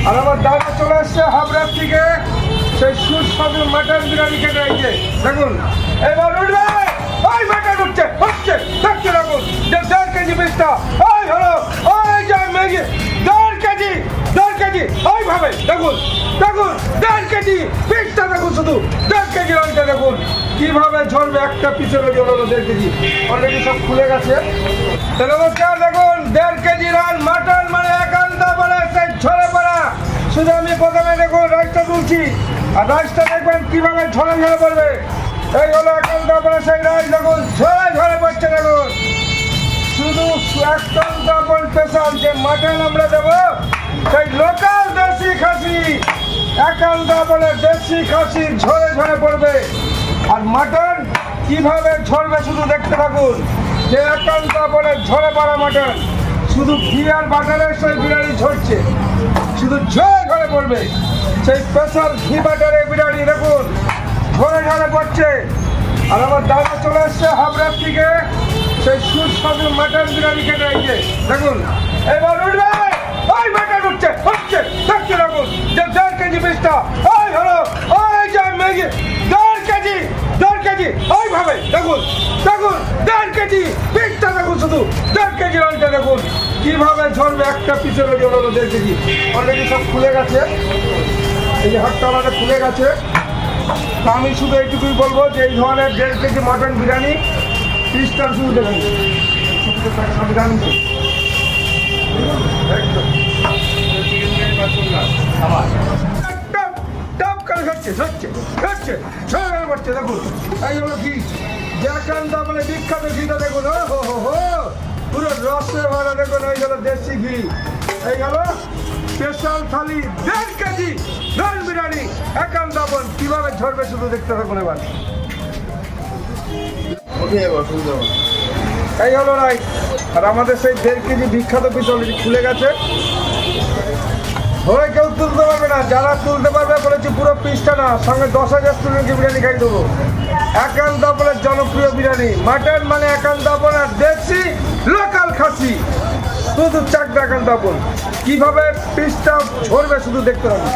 আর আমার দাদা চলে আসছে হাবড়ার থেকে সেই সুস্বাদু মাটন বিরিয়ানি খেতে আইছে। দেখুন এবার উঠবে, ওই মাটন উঠছে হচ্ছে দেখতে দেখুন যে 1.5 কেজি পিসটা, ওই হলো ওই যে ম্যাগি 1.5 কেজি ওইভাবে দেখুন দেখুন 1.5 কেজি পিসটা দেখুন, শুধু 1.5 কেজি রঙটা দেখুন কিভাবে ঝরবে একটা পিসের ওজন হলো 1.5 কেজি। অলরেডি সব খুলে গেছে। তো নমস্কার, দেখুন 1.5 কেজি রান মাটন মানে একান্ত বলে সেই ঝরে পড়া। শুধু আমি প্রথমে দেখুন রাইসটা তুলছি, আর রাইসটা দেখবেন কিভাবে ঝরে ঝরে পড়বে। এই হলো একান্ত বলে সেই রাইস, দেখুন ঝরে ঝরে পড়ছে। দেখুন শুধু একান্ত বল স্পেশাল যে মাটন আমরা দেবো সেই লোকাল দেশি খাসি, একান্ত বলে দেশি খাসি ঝরে ঝরে পড়বে। আর মাটন কিভাবে ঝরবে শুধু দেখতে থাকুন, যে একান্ত বলে ঝরে পড়া মাটন, শুধু ঘি আর বাটারের সেই বিরিয়ানি ঝরছে, শুধু ঝরে ঝরে পড়বে। সেই স্পেশাল ঘি বাটারের বিরিয়ানি দেখুন ঝরে ঝরে পড়ছে। আর আমার দাদা চলে আসছে হাবড়ার থেকে সেই সুস্বাদু মাটন বিরিয়ানি খেতে আইছে। দেখুন এবার উঠবে, ওই মাটন উঠছে হচ্ছে দেখতে দেখুন যে 1.5 কেজি পিসটা, ওই হলো ওই যে ম্যাগি 1.5 কেজি ওইভাবে দেখুন দেখুন 1.5 কেজি পিসটা দেখুন, শুধু 1.5 কেজি রঙটা দেখুন কিভাবে ঝরবে একটা পিসের ওজন হলো 1.5 কেজি। অলরেডি সব খুলে গেছে, এই যে হাতটা আমাদের খুলে গেছে। তো আমি শুধু এইটুকুই বলবো যে এই ধরনের 1.5 কেজি মাটন বিরিয়ানি পিসটা শুধু দেখুন দেখুন। এই হলো ঘি, যে একান্ত বলে বিখ্যাত ঘিটা দেখুন, হো হো হো পুরো রসে ভরা দেখুন। এই হলো দেশি ঘি, এই হলো স্পেশাল থালি 1.5 কেজি নান বিরিয়ানি একান্ত বল কিভাবে ঝরবে শুধু দেখতে থাকুন। এবার এই হলো রাইস, আর আমাদের সেই 1.5 কেজি বিখ্যাত পিস অলরেডি খুলে গেছে। ধরে কেউ তুলতে পারবে না, যারা তুলতে পারবে বলেছি পুরো পিসটা না, সঙ্গে 10,000 স্টুডেন্টকে বিরিয়ানি খাই দেবো। একান্ত বলের জনপ্রিয় বিরিয়ানি মাটন মানে একান্ত বল আর দেশি লোকাল খাসি, শুধু চাকদা একান্ত বল কিভাবে পিসটা ঝরবে শুধু দেখতে হবে।